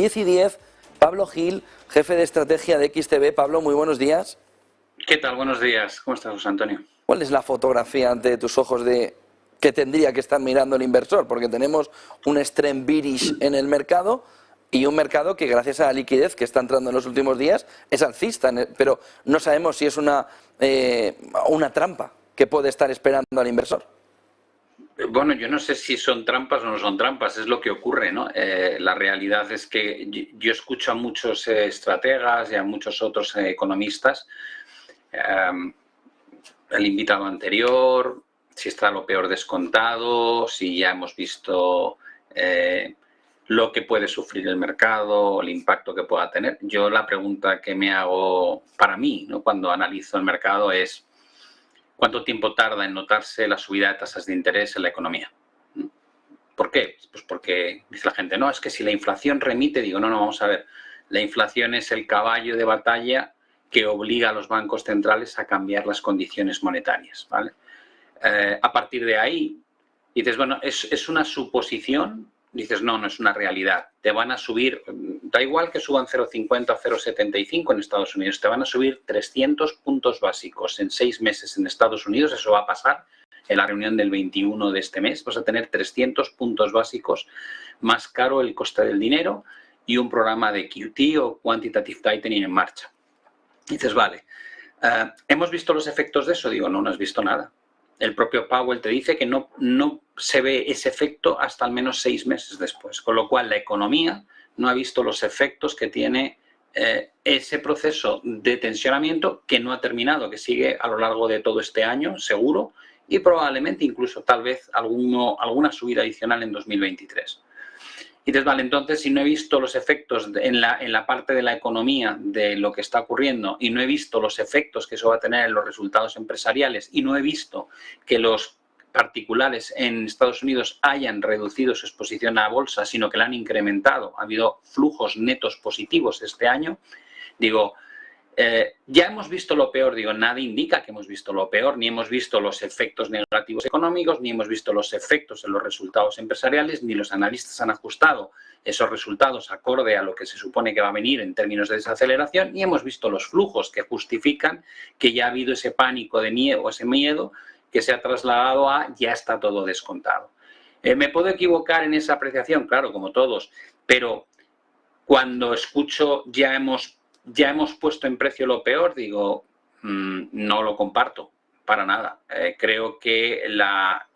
10:10, Pablo Gil, jefe de estrategia de XTB. Pablo, muy buenos días. ¿Qué tal? Buenos días. ¿Cómo estás, José Antonio? ¿Cuál es la fotografía ante tus ojos de que tendría que estar mirando el inversor? Porque tenemos un extreme bearish en el mercado y un mercado que, gracias a la liquidez que está entrando en los últimos días, es alcista, pero no sabemos si es una trampa que puede estar esperando al inversor. Bueno, yo no sé si son trampas o no son trampas, es lo que ocurre, ¿no? La realidad es que yo escucho a muchos estrategas y a muchos otros economistas, el invitado anterior, si está lo peor descontado, si ya hemos visto lo que puede sufrir el mercado, el impacto que pueda tener. Yo la pregunta que me hago para mí, ¿no?, cuando analizo el mercado es: ¿cuánto tiempo tarda en notarse la subida de tasas de interés en la economía? ¿Por qué? Pues porque dice la gente, no, es que si la inflación remite, digo, no, vamos a ver. La inflación es el caballo de batalla que obliga a los bancos centrales a cambiar las condiciones monetarias, ¿vale? A partir de ahí, dices, bueno, ¿es una suposición? Dices, no es una realidad. Te van a subir, da igual que suban 0,50 o 0,75 en Estados Unidos, te van a subir 300 puntos básicos en 6 meses en Estados Unidos. Eso va a pasar en la reunión del 21 de este mes. Vas a tener 300 puntos básicos más caro el coste del dinero y un programa de QT o Quantitative Tightening en marcha. Dices, vale, ¿hemos visto los efectos de eso? Digo, no has visto nada. El propio Powell te dice que no se ve ese efecto hasta al menos 6 meses después, con lo cual la economía no ha visto los efectos que tiene ese proceso de tensionamiento, que no ha terminado, que sigue a lo largo de todo este año, seguro, y probablemente incluso tal vez alguna subida adicional en 2023. Y dices, vale, entonces si no he visto los efectos en la parte de la economía de lo que está ocurriendo y no he visto los efectos que eso va a tener en los resultados empresariales y no he visto que los particulares en Estados Unidos hayan reducido su exposición a bolsa, sino que la han incrementado, ha habido flujos netos positivos este año, digo, ya hemos visto lo peor. Digo, nada indica que hemos visto lo peor, ni hemos visto los efectos negativos económicos, ni hemos visto los efectos en los resultados empresariales, ni los analistas han ajustado esos resultados acorde a lo que se supone que va a venir en términos de desaceleración, ni hemos visto los flujos que justifican que ya ha habido ese pánico de miedo, ese miedo que se ha trasladado a ya está todo descontado. ¿Me puedo equivocar en esa apreciación? Claro, como todos, pero cuando escucho ya hemos puesto en precio lo peor, digo, no lo comparto para nada. Creo que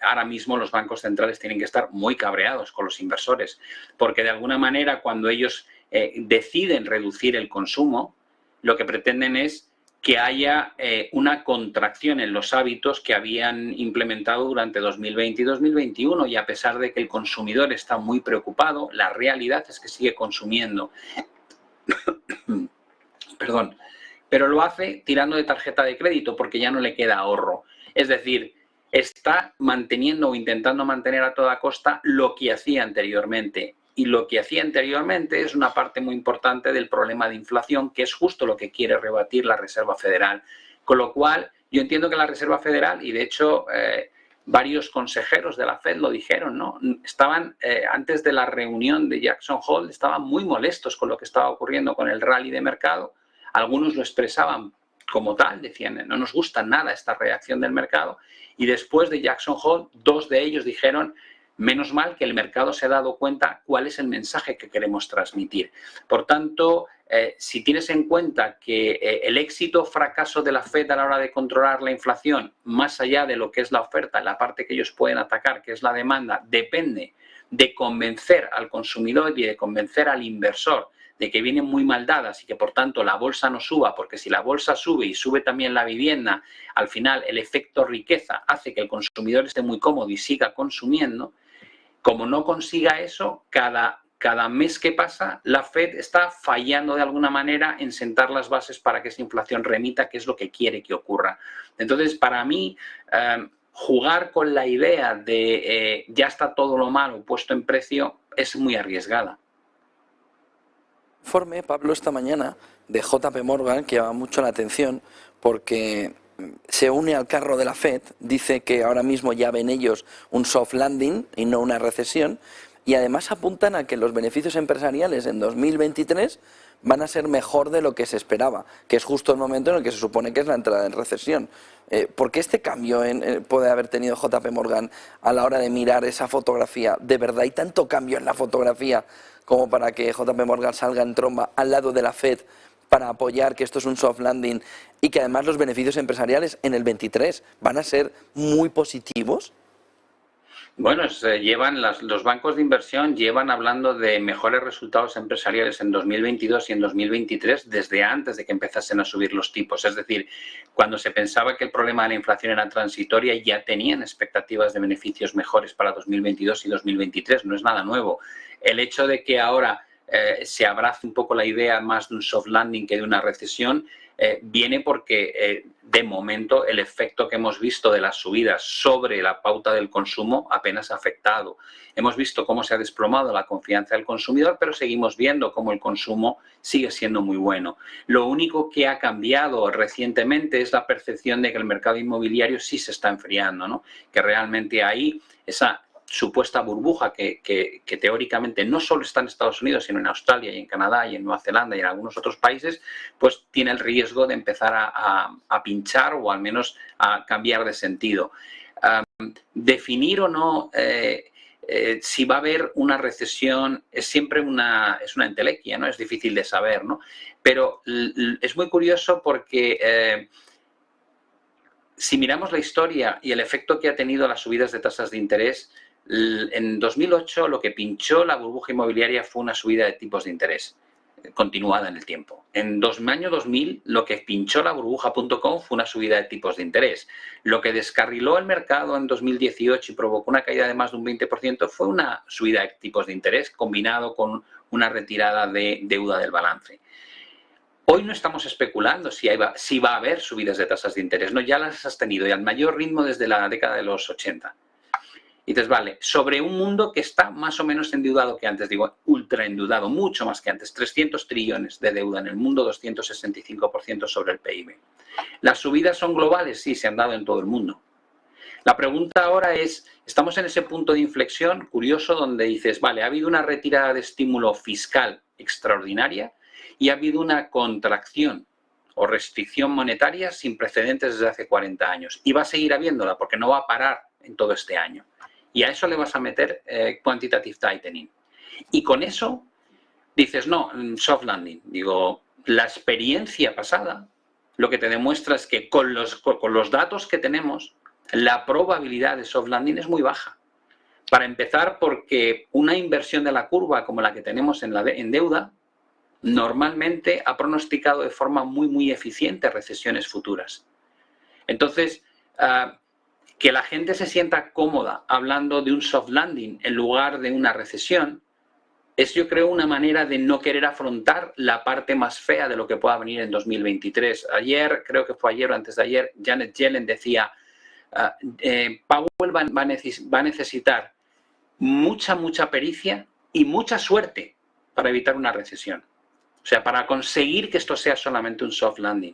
ahora mismo los bancos centrales tienen que estar muy cabreados con los inversores, porque de alguna manera cuando ellos deciden reducir el consumo, lo que pretenden es que haya una contracción en los hábitos que habían implementado durante 2020 y 2021, y a pesar de que el consumidor está muy preocupado, la realidad es que sigue consumiendo. Perdón, pero lo hace tirando de tarjeta de crédito porque ya no le queda ahorro. Es decir, está manteniendo o intentando mantener a toda costa lo que hacía anteriormente. Y lo que hacía anteriormente es una parte muy importante del problema de inflación, que es justo lo que quiere rebatir la Reserva Federal. Con lo cual, yo entiendo que la Reserva Federal, y de hecho varios consejeros de la Fed lo dijeron, ¿no? Estaban, antes de la reunión de Jackson Hole, estaban muy molestos con lo que estaba ocurriendo con el rally de mercado. Algunos lo expresaban como tal, decían, no nos gusta nada esta reacción del mercado, y después de Jackson Hole, 2 de ellos dijeron, menos mal que el mercado se ha dado cuenta cuál es el mensaje que queremos transmitir. Por tanto, si tienes en cuenta que el éxito o fracaso de la Fed a la hora de controlar la inflación, más allá de lo que es la oferta, la parte que ellos pueden atacar, que es la demanda, depende de convencer al consumidor y de convencer al inversor de que vienen muy mal dadas y que por tanto la bolsa no suba, porque si la bolsa sube y sube también la vivienda, al final el efecto riqueza hace que el consumidor esté muy cómodo y siga consumiendo. Como no consiga eso, cada mes que pasa, la Fed está fallando de alguna manera en sentar las bases para que esa inflación remita, que es lo que quiere que ocurra. Entonces, para mí, jugar con la idea de ya está todo lo malo puesto en precio es muy arriesgada. Informe, Pablo, esta mañana de JP Morgan, que llama mucho la atención porque se une al carro de la Fed, dice que ahora mismo ya ven ellos un soft landing y no una recesión, y además apuntan a que los beneficios empresariales en 2023 van a ser mejor de lo que se esperaba, que es justo el momento en el que se supone que es la entrada en recesión. ¿Por qué este cambio puede haber tenido JP Morgan a la hora de mirar esa fotografía? ¿De verdad hay tanto cambio en la fotografía como para que JP Morgan salga en tromba al lado de la Fed para apoyar que esto es un soft landing y que además los beneficios empresariales en el 23 van a ser muy positivos? Bueno, los bancos de inversión llevan hablando de mejores resultados empresariales en 2022 y en 2023 desde antes de que empezasen a subir los tipos. Es decir, cuando se pensaba que el problema de la inflación era transitoria, ya tenían expectativas de beneficios mejores para 2022 y 2023. No es nada nuevo. El hecho de que ahora se abrace un poco la idea más de un soft landing que de una recesión, viene porque de momento el efecto que hemos visto de las subidas sobre la pauta del consumo apenas ha afectado. Hemos visto cómo se ha desplomado la confianza del consumidor, pero seguimos viendo cómo el consumo sigue siendo muy bueno. Lo único que ha cambiado recientemente es la percepción de que el mercado inmobiliario sí se está enfriando, ¿no? Que realmente ahí esa supuesta burbuja que teóricamente no solo está en Estados Unidos, sino en Australia y en Canadá y en Nueva Zelanda y en algunos otros países, pues tiene el riesgo de empezar a pinchar o al menos a cambiar de sentido. Definir o no si va a haber una recesión es siempre una entelequia, ¿no? Es difícil de saber, ¿no? Pero es muy curioso porque si miramos la historia y el efecto que ha tenido las subidas de tasas de interés, en 2008 lo que pinchó la burbuja inmobiliaria fue una subida de tipos de interés continuada en el tiempo. En año 2000 lo que pinchó la burbuja.com fue una subida de tipos de interés. Lo que descarriló el mercado en 2018 y provocó una caída de más de un 20% fue una subida de tipos de interés combinado con una retirada de deuda del balance. Hoy no estamos especulando si va a haber subidas de tasas de interés, no, ya las has tenido y al mayor ritmo desde la década de los 80. Y dices, vale, sobre un mundo que está más o menos endeudado que antes, digo, ultra endeudado, mucho más que antes, 300 trillones de deuda en el mundo, 265% sobre el PIB. ¿Las subidas son globales? Sí, se han dado en todo el mundo. La pregunta ahora es, estamos en ese punto de inflexión curioso donde dices, vale, ha habido una retirada de estímulo fiscal extraordinaria y ha habido una contracción o restricción monetaria sin precedentes desde hace 40 años. Y va a seguir habiéndola porque no va a parar en todo este año. Y a eso le vas a meter quantitative tightening. Y con eso dices, no, soft landing. Digo, la experiencia pasada lo que te demuestra es que con los datos que tenemos, la probabilidad de soft landing es muy baja. Para empezar, porque una inversión de la curva como la que tenemos en deuda, normalmente ha pronosticado de forma muy, muy eficiente recesiones futuras. Entonces, que la gente se sienta cómoda hablando de un soft landing en lugar de una recesión es, yo creo, una manera de no querer afrontar la parte más fea de lo que pueda venir en 2023. Ayer, creo que fue ayer o antes de ayer, Janet Yellen decía, Powell va a necesitar mucha pericia y mucha suerte para evitar una recesión. O sea, para conseguir que esto sea solamente un soft landing.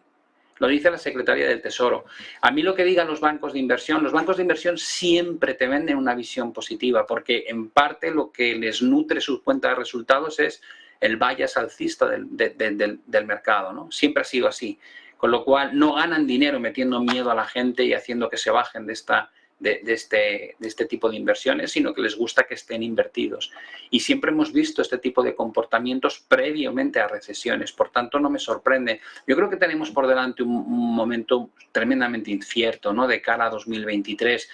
Lo dice la Secretaría del Tesoro. A mí lo que digan los bancos de inversión siempre te venden una visión positiva, porque en parte lo que les nutre su cuenta de resultados es el bias alcista del mercado, ¿no? Siempre ha sido así. Con lo cual no ganan dinero metiendo miedo a la gente y haciendo que se bajen de este tipo de inversiones, sino que les gusta que estén invertidos. Y siempre hemos visto este tipo de comportamientos previamente a recesiones, por tanto no me sorprende. Yo creo que tenemos por delante un momento tremendamente incierto, ¿no? De cara a 2023.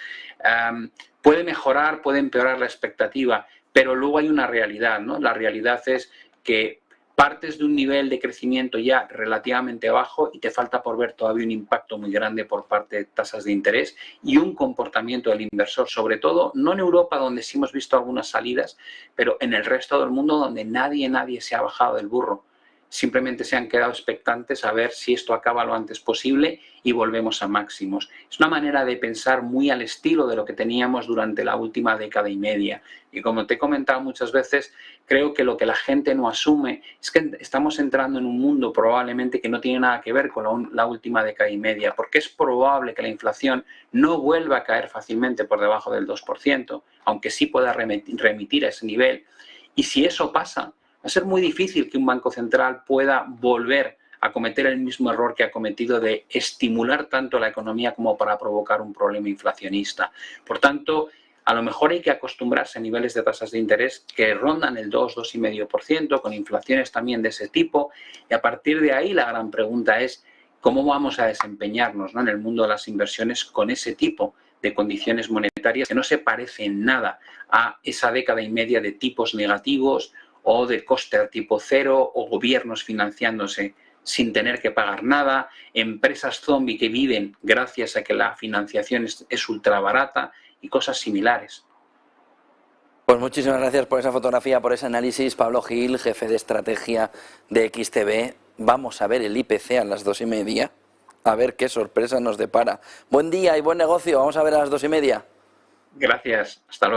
Puede mejorar, puede empeorar la expectativa, pero luego hay una realidad, ¿no? La realidad es que partes de un nivel de crecimiento ya relativamente bajo y te falta por ver todavía un impacto muy grande por parte de tasas de interés y un comportamiento del inversor, sobre todo, no en Europa, donde sí hemos visto algunas salidas, pero en el resto del mundo donde nadie se ha bajado del burro. simplemente se han quedado expectantes a ver si esto acaba lo antes posible y volvemos a máximos. Es una manera de pensar muy al estilo de lo que teníamos durante la última década y media. Y como te he comentado muchas veces, creo que lo que la gente no asume es que estamos entrando en un mundo probablemente que no tiene nada que ver con la última década y media, porque es probable que la inflación no vuelva a caer fácilmente por debajo del 2%, aunque sí pueda remitir a ese nivel. Y si eso pasa, va a ser muy difícil que un banco central pueda volver a cometer el mismo error que ha cometido de estimular tanto la economía como para provocar un problema inflacionista. Por tanto, a lo mejor hay que acostumbrarse a niveles de tasas de interés que rondan el 2-2,5%, con inflaciones también de ese tipo, y a partir de ahí la gran pregunta es cómo vamos a desempeñarnos, ¿no?, en el mundo de las inversiones con ese tipo de condiciones monetarias que no se parecen nada a esa década y media de tipos negativos o de coste a tipo cero, o gobiernos financiándose sin tener que pagar nada, empresas zombie que viven gracias a que la financiación es ultra barata y cosas similares. Pues muchísimas gracias por esa fotografía, por ese análisis. Pablo Gil, jefe de estrategia de XTB. Vamos a ver el IPC a las 2:30, a ver qué sorpresa nos depara. Buen día y buen negocio. Vamos a ver a las 2:30. Gracias. Hasta luego.